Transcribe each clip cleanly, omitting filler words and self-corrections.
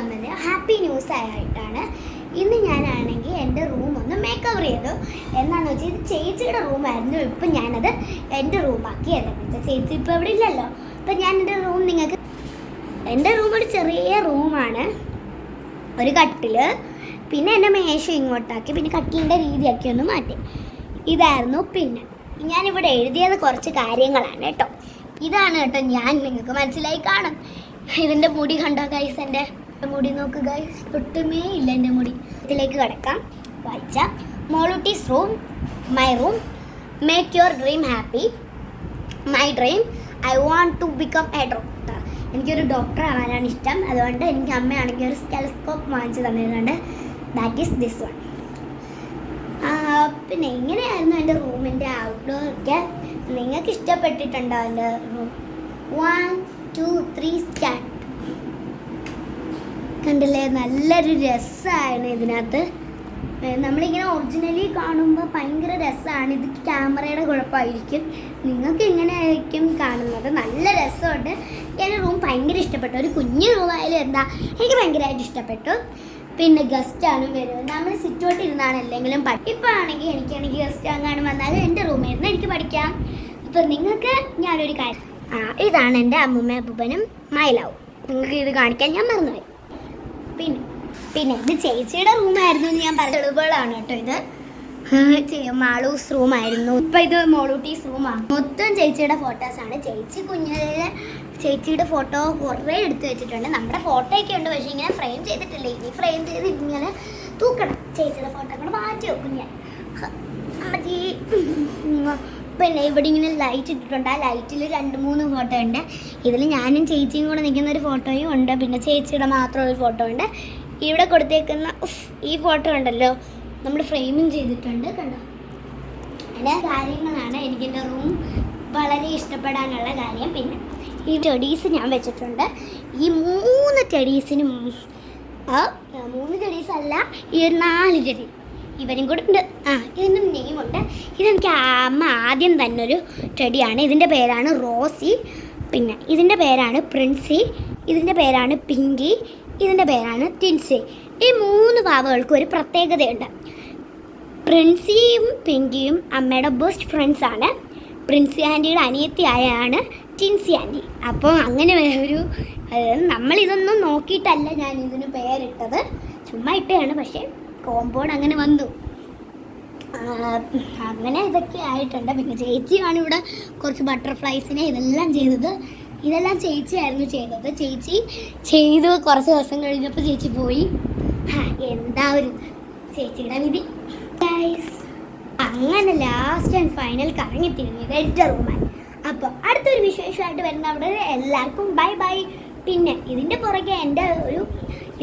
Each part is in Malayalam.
വന്നത് ഹാപ്പി ന്യൂസ് ആയിട്ടാണ്. ഇന്ന് ഞാനാണെങ്കിൽ എൻ്റെ റൂം ഒന്ന് മേക്ക് ഓവർ ചെയ്തു. എന്താണെന്ന് വെച്ചാൽ ഇത് ചേച്ചിയുടെ റൂമായിരുന്നു, ഇപ്പം ഞാനത് എൻ്റെ റൂമാക്കി. എന്താണെന്ന് വെച്ചാൽ ചേച്ചി ഇപ്പോൾ ഇവിടെ ഇല്ലല്ലോ. അപ്പം ഞാൻ എൻ്റെ റൂം ഒരു ചെറിയ റൂമാണ്. ഒരു കട്ടിൽ, പിന്നെ എൻ്റെ മേശ ഇങ്ങോട്ടാക്കി, പിന്നെ കട്ടിലിൻ്റെ രീതിയൊക്കെ ഒന്ന് മാറ്റി. ഇതായിരുന്നു. പിന്നെ ഞാനിവിടെ എഴുതിയത് കുറച്ച് കാര്യങ്ങളാണ് കേട്ടോ. ഇതാണ് കേട്ടോ, ഞാൻ നിങ്ങൾക്ക് മനസ്സിലായി കാണും. ഇതിൻ്റെ മുടി കണ്ടോ ഗൈസ്? എൻ്റെ മുടി നോക്ക് ഗൈസ്, ഒട്ടുമേ ഇല്ല എൻ്റെ മുടി. ഇതിലേക്ക് കിടക്കാം. വായിച്ച മോളൂട്ടീസ് room, my room, make your dream happy, my dream, I want to become a doctor. എനിക്കൊരു ഡോക്ടർ ആവാനാണ് ഇഷ്ടം. അതുകൊണ്ട് എനിക്ക് അമ്മയാണെങ്കിൽ ഒരു ടെലസ്കോപ്പ് വാങ്ങിച്ച് തന്നിട്ടുണ്ട്. That is this one. പിന്നെ ഇങ്ങനെയായിരുന്നു എൻ്റെ റൂമിൻ്റെ ഔട്ട്ഡോർ ഒക്കെ. നിങ്ങൾക്ക് ഇഷ്ടപ്പെട്ടിട്ടുണ്ടോ എൻ്റെ റൂം? 1 2 3 സ്റ്റാർട്ട്. കണ്ടില്ലേ, നല്ലൊരു രസമാണ് ഇതിനകത്ത്. നമ്മളിങ്ങനെ ഒറിജിനലി കാണുമ്പോൾ ഭയങ്കര രസമാണ്. ഇത് ക്യാമറയുടെ കുഴപ്പമായിരിക്കും, നിങ്ങൾക്ക് ഇങ്ങനെ ആയിരിക്കും കാണുന്നത്. നല്ല രസമുണ്ട്. എൻ്റെ റൂം ഭയങ്കര ഇഷ്ടപ്പെട്ടു. ഒരു കുഞ്ഞു റൂമായാലും എന്താ, എനിക്ക് ഭയങ്കരമായിട്ട് ഇഷ്ടപ്പെട്ടു. പിന്നെ ഗസ്റ്റാണ് വരുന്നത്. നമ്മൾ സിറ്റോട്ട് ഇരുന്നാണ് അല്ലെങ്കിലും ഇപ്പോൾ ആണെങ്കിൽ എനിക്കാണെങ്കിൽ ഗസ്റ്റ് അങ്ങാനും വന്നാലും എൻ്റെ റൂമായിരുന്നു എനിക്ക് പഠിക്കാം. ഇപ്പം നിങ്ങൾക്ക് ഞാനൊരു കാര്യം, ഇതാണ് എൻ്റെ അമ്മൂമ്മ അപ്പൂപ്പനും മൈലാവും. നിങ്ങൾക്ക് ഇത് കാണിക്കാൻ ഞാൻ മറന്നുപോയി. പിന്നെ ഇത് ചേച്ചിയുടെ റൂമായിരുന്നു എന്ന് ഞാൻ പറഞ്ഞ തെളിവുകളാണ് കേട്ടോ. ഇത് മാളൂസ് റൂമായിരുന്നു. ഇപ്പം ഇത് മോളൂട്ടീസ് റൂമാണ്. മൊത്തം ചേച്ചിയുടെ ഫോട്ടോസാണ്. ചേച്ചിയുടെ ഫോട്ടോ കുറേ എടുത്ത് വെച്ചിട്ടുണ്ട്. നമ്മുടെ ഫോട്ടോയൊക്കെ ഉണ്ട്, പക്ഷേ ഇങ്ങനെ ഫ്രെയിം ചെയ്തിട്ടില്ല. ഇനി ഫ്രെയിം ചെയ്ത് ഇങ്ങനെ തൂക്കണം. ചേച്ചിയുടെ ഫോട്ടോ കൂടെ മാറ്റി വെക്കും ഞാൻ. അമ്മച്ചി പിന്നെ ഇവിടെ ഇങ്ങനെ ലൈറ്റ് ഇട്ടിട്ടുണ്ട്. ആ ലൈറ്റിൽ 2-3 ഫോട്ടോ ഉണ്ട്. ഇതിൽ ഞാനും ചേച്ചിയും കൂടെ നിൽക്കുന്ന ഒരു ഫോട്ടോയും ഉണ്ട്. പിന്നെ ചേച്ചിയുടെ മാത്രം ഒരു ഫോട്ടോ ഉണ്ട്. ഇവിടെ കൊടുത്തേക്കുന്ന ഈ ഫോട്ടോ ഉണ്ടല്ലോ, നമ്മൾ ഫ്രെയിമിങ് ചെയ്തിട്ടുണ്ട്. കണ്ടോ, എൻ്റെ കാര്യങ്ങളാണ് എനിക്കെൻ്റെ റൂം വളരെ ഇഷ്ടപ്പെടാനുള്ള കാര്യം. പിന്നെ ഈ ടെഡീസ് ഞാൻ വെച്ചിട്ടുണ്ട്. ഈ 3 ടെഡീസിനും 3 ടെഡീസ് അല്ല, ഈ 4 ടെഡി ഇവരും കൂടെ ഉണ്ട്. ഇതിൻ്റെ നെയിമുണ്ട്. ഇതെനിക്ക് അമ്മ ആദ്യം തന്നെ ഒരു ടെഡിയാണ്. ഇതിൻ്റെ പേരാണ് റോസി. പിന്നെ ഇതിൻ്റെ പേരാണ് പ്രിൻസി. ഇതിൻ്റെ പേരാണ് പിങ്കി. ഇതിൻ്റെ പേരാണ് ടിൻസി. ഈ 3 പാവകൾക്കും ഒരു പ്രത്യേകതയുണ്ട്. പ്രിൻസിയും പിങ്കിയും അമ്മയുടെ ബെസ്റ്റ് ഫ്രണ്ട്സാണ്. പ്രിൻസി ആൻറ്റിയുടെ അനിയത്തിയായാണ് ടിൻസി ആൻറ്റി. അപ്പോൾ അങ്ങനെ ഒരു നമ്മളിതൊന്നും നോക്കിയിട്ടല്ല ഞാൻ ഇതിന് പേരിട്ടത്, ചുമ്മാ ഇട്ടതാണ്. പക്ഷേ കോമ്പൗണ്ട് അങ്ങനെ വന്നു. അങ്ങനെ ഇതൊക്കെ ആയിട്ടുണ്ട്. പിന്നെ ചേച്ചിയാണ് ഇവിടെ കുറച്ച് ബട്ടർഫ്ലൈസിനെ ഇതെല്ലാം ചെയ്തത്. ഇതെല്ലാം ചേച്ചിയായിരുന്നു ചെയ്തത്. ചേച്ചി ചെയ്ത് കുറച്ച് ദിവസം കഴിഞ്ഞപ്പോൾ ചേച്ചി പോയി. എന്താ ഒരു ചേച്ചിയുടെ വിധി. അങ്ങനെ ലാസ്റ്റ് ആൻഡ് ഫൈനൽ കറങ്ങിത്തിരിഞ്ഞത് എൻ്റെ റൂമായി. അപ്പോൾ അടുത്തൊരു വിശേഷമായിട്ട് വരുന്നവിടെ എല്ലാവർക്കും ബൈ ബൈ. പിന്നെ ഇതിൻ്റെ പുറകെ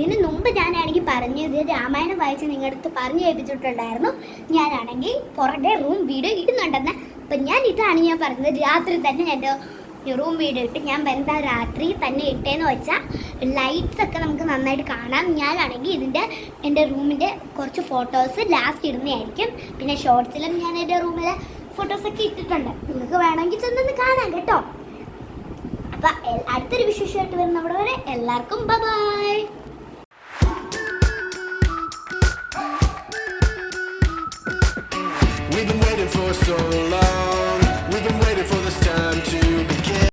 ഇതിന് മുമ്പ് ഞാനാണെങ്കിൽ പറഞ്ഞത് രാമായണം വായിച്ച് നിങ്ങളുടെ അടുത്ത് പറഞ്ഞു കേൾപ്പിച്ചിട്ടുണ്ടായിരുന്നു. ഞാനാണെങ്കിൽ പുറകെ റൂം വീഡിയോ ഇടുന്നുണ്ടെന്ന്. അപ്പം ഇതാണ് ഞാൻ പറഞ്ഞത്. രാത്രി തന്നെ എൻ്റെ റൂം വീഡിയോ ഇട്ട് ഞാൻ എന്താ രാത്രി തന്നെ ഇട്ടേന്ന് വെച്ചാൽ ലൈറ്റ്സ് ഒക്കെ നമുക്ക് നന്നായിട്ട് കാണാം. ഞാനാണെങ്കിൽ എൻ്റെ റൂമിൻ്റെ കുറച്ച് ഫോട്ടോസ് ലാസ്റ്റ് ഇടുന്നതായിരിക്കും. പിന്നെ ഷോർട്സിലും ഞാൻ എൻ്റെ റൂമിലെ ഫോട്ടോസൊക്കെ ഇട്ടിട്ടുണ്ട്. നിങ്ങൾക്ക് വേണമെങ്കിൽ ചെന്നൊന്ന് കാണാം കേട്ടോ. അപ്പം അടുത്തൊരു വിശേഷമായിട്ട് വരുന്നവിടെ വരെ എല്ലാവർക്കും ബൈ.